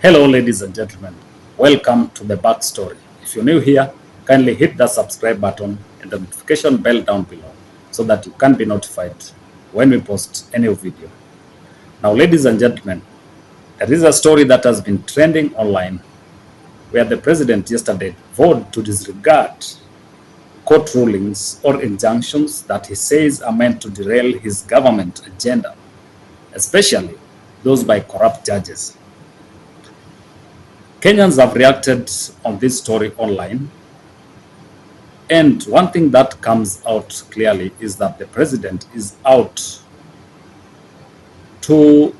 Hello ladies and gentlemen, welcome to the backstory. If you're new here, kindly hit the subscribe button and the notification bell down below so that you can be notified when we post any video. Now ladies and gentlemen, there is a story that has been trending online where the president yesterday vowed to disregard court rulings or injunctions that he says are meant to derail his government agenda, especially those by corrupt judges. Kenyans have reacted on this story online, and one thing that comes out clearly is that the president is out to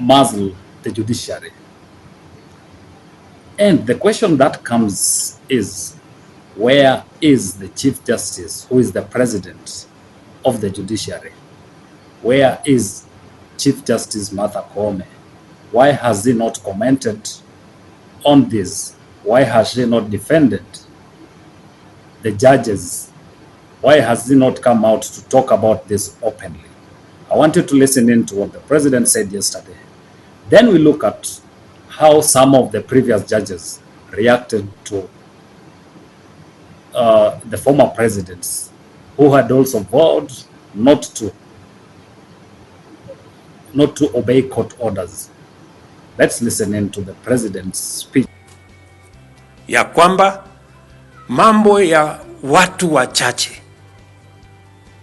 muzzle the judiciary. And the question that comes is, where is the Chief Justice, who is the president of the judiciary? Where is Chief Justice Martha Koome? Why has he not commented on this? Why has she not defended the judges? Why has he not come out to talk about this openly? I want you to listen in to what the president said yesterday. Then we look at how some of the previous judges reacted to the former presidents who had also vowed not to obey court orders. Let's listen in to the president's speech. Ya kwamba mambo ya watu wachache,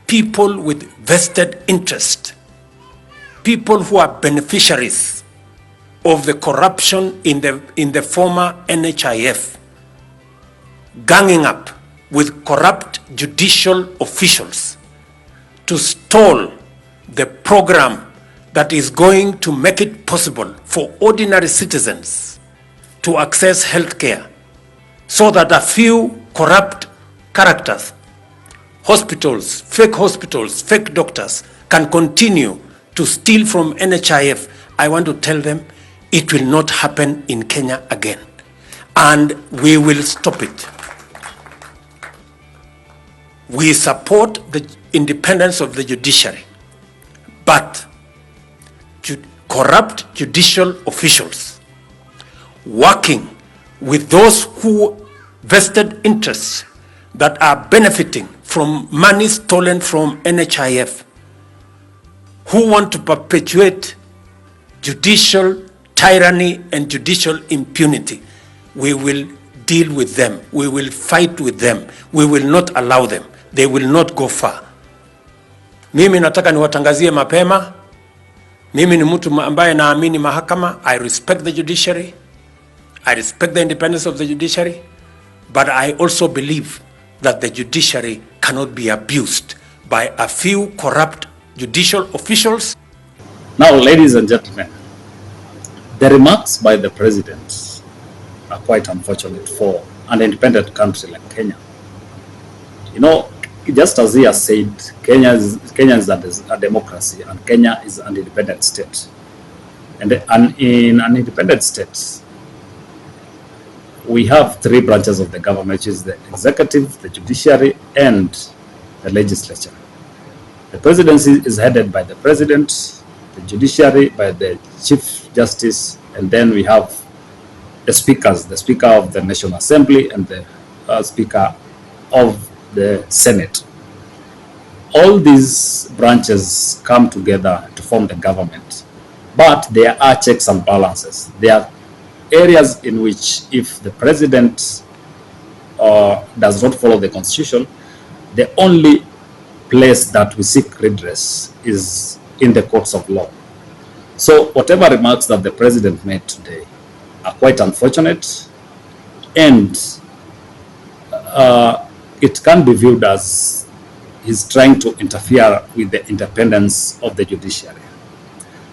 people with vested interest, people who are beneficiaries of the corruption in the former NHIF, ganging up with corrupt judicial officials to stall the program that is going to make it possible for ordinary citizens to access healthcare, so that a few corrupt characters, hospitals, fake doctors can continue to steal from NHIF. I want to tell them it will not happen in Kenya again, and we will stop it. We support the independence of the judiciary, but corrupt judicial officials working with those who vested interests that are benefiting from money stolen from NHIF, who want to perpetuate judicial tyranny and judicial impunity, we will deal with them. We will fight with them. We will not allow them. They will not go far. Mimi nataka niwatangazie mapema, mimi ni mtu ambaye naamini mahakama. I respect the judiciary. I respect the independence of the judiciary. But I also believe that the judiciary cannot be abused by a few corrupt judicial officials. Now, ladies and gentlemen, the remarks by the president are quite unfortunate for an independent country like Kenya. You know, just as he has said, Kenya is a democracy and Kenya is an independent state. And in an independent state, we have three branches of the government, which is the executive, the judiciary, and the legislature. The presidency is headed by the president, the judiciary by the chief justice, and then we have the speakers, the speaker of the National Assembly and the speaker of the Senate. All these branches come together to form the government, but there are checks and balances. There are areas in which if the president does not follow the constitution, the only place that we seek redress is in the courts of law. So whatever remarks that the president made today are quite unfortunate, and it can be viewed as he's trying to interfere with the independence of the judiciary.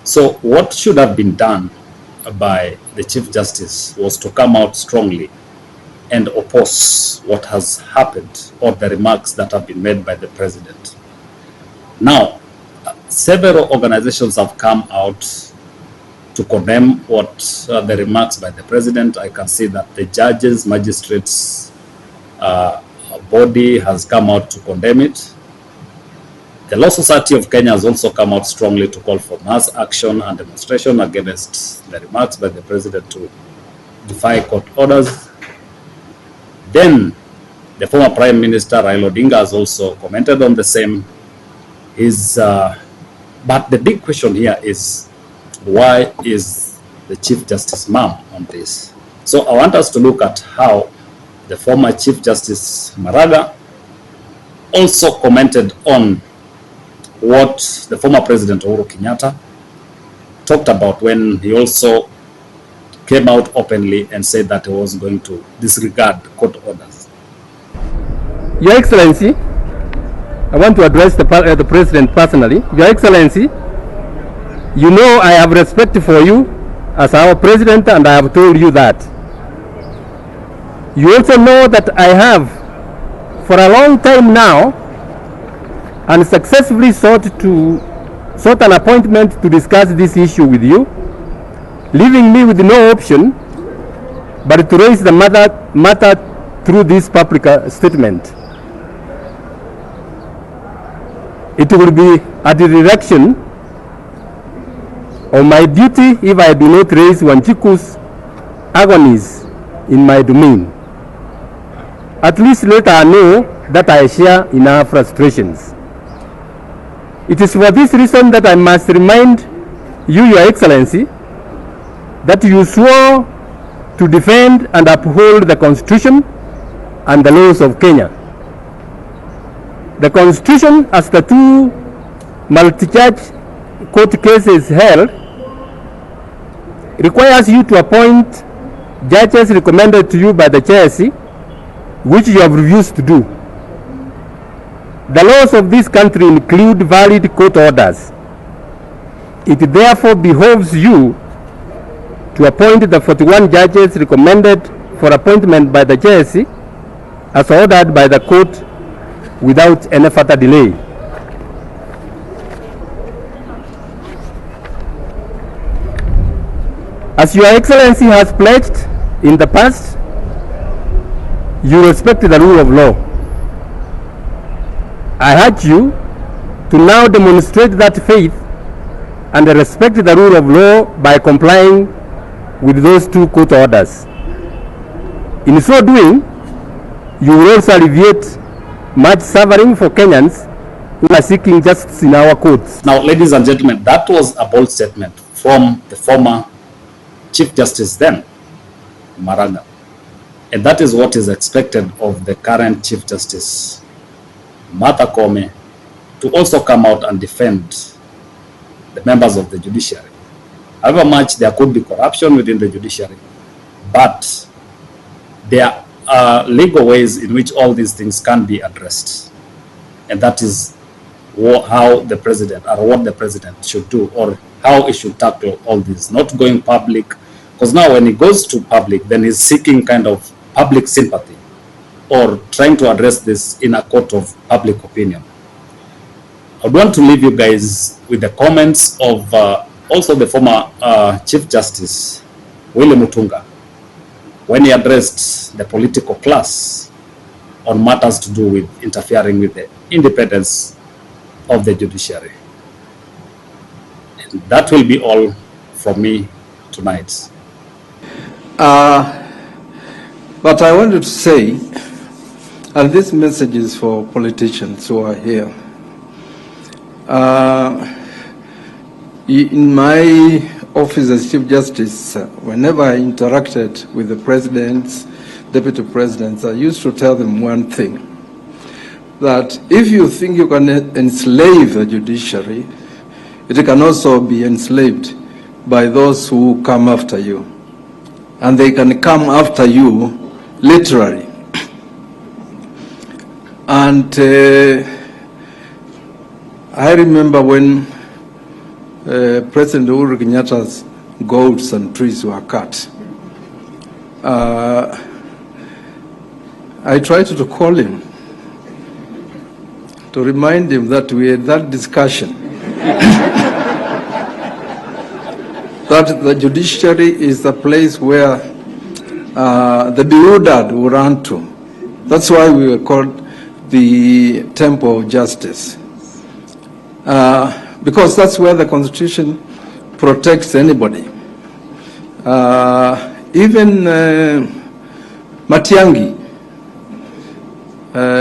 So what should have been done by the Chief Justice was to come out strongly and oppose what has happened or the remarks that have been made by the president. Now, several organizations have come out to condemn what the remarks by the president. I can see that the judges, magistrates body has come out to condemn it. The Law Society of Kenya has also come out strongly to call for mass action and demonstration against the remarks by the president to defy court orders. Then the former Prime Minister Raila Odinga has also commented on the same. But the big question here is, why is the Chief Justice mum on this? So I want us to look at how the former Chief Justice Maraga also commented on what the former President Uhuru Kenyatta talked about when he also came out openly and said that he was going to disregard court orders. Your Excellency, I want to address the President personally. Your Excellency, you know I have respect for you as our President, and I have told you that. You also know that I have, for a long time now, and successfully sought an appointment to discuss this issue with you, leaving me with no option but to raise the matter through this public statement. It will be at the direction of my duty if I do not raise Wanjiku's agonies in my domain. At least let her know that I share in her frustrations. It is for this reason that I must remind you, Your Excellency, that you swore to defend and uphold the Constitution and the laws of Kenya. The Constitution, as the two multi-judge court cases held, requires you to appoint judges recommended to you by the JSC, which you have refused to do. The laws of this country include valid court orders. It therefore behoves you to appoint the 41 judges recommended for appointment by the JSC as ordered by the court without any further delay. As Your Excellency has pledged in the past, you respect the rule of law. I urge you to now demonstrate that faith and respect the rule of law by complying with those two court orders. In so doing, you will also alleviate much suffering for Kenyans who are seeking justice in our courts. Now, ladies and gentlemen, that was a bold statement from the former Chief Justice then, Maraga. And that is what is expected of the current Chief Justice, Martha KOOME, to also come out and defend the members of the judiciary. However much there could be corruption within the judiciary, but there are legal ways in which all these things can be addressed. And that is how the president, or what the president should do, or how he should tackle all this, not going public. Because now when he goes to public, then he's seeking kind of public sympathy or trying to address this in a court of public opinion. I would want to leave you guys with the comments of also the former Chief Justice, William Ruto, when he addressed the political class on matters to do with interfering with the independence of the judiciary. And that will be all from me tonight. But I wanted to say, and this message is for politicians who are here. In my office as Chief Justice, whenever I interacted with the presidents, deputy presidents, I used to tell them one thing, that if you think you can enslave the judiciary, it can also be enslaved by those who come after you. And they can come after you literally. And I remember when President Uhuru Kenyatta's goats and trees were cut. I tried to call him to remind him that we had that discussion. That the judiciary is the place where the bewildered will run to. That's why we were called the Temple of Justice. because that's where the Constitution protects anybody. Even Matiang'i,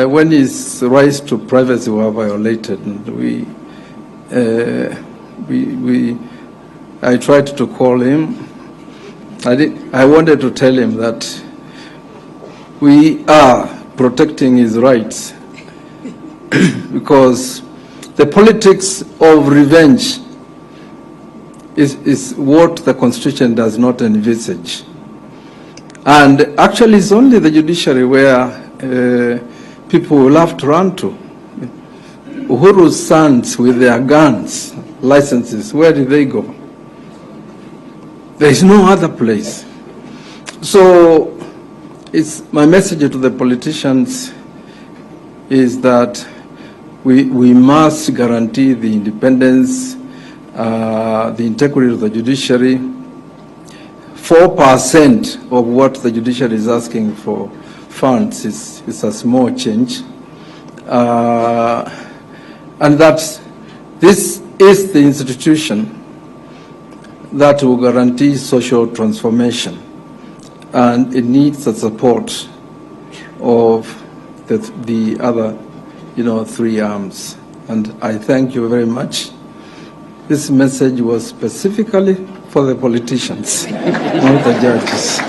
when his rights to privacy were violated, and I tried to call him. I wanted to tell him that we are protecting his rights because the politics of revenge is what the Constitution does not envisage. And actually, it's only the judiciary where people will have to run to. Uhuru's sons with their guns, licenses, where did they go? There is no other place. So it's my message to the politicians is that we must guarantee the independence, the integrity of the judiciary. 4% of what the judiciary is asking for funds is a small change. And that this is the institution that will guarantee social transformation, and it needs the support of the other, three arms. And I thank you very much. This message was specifically for the politicians, not the judges.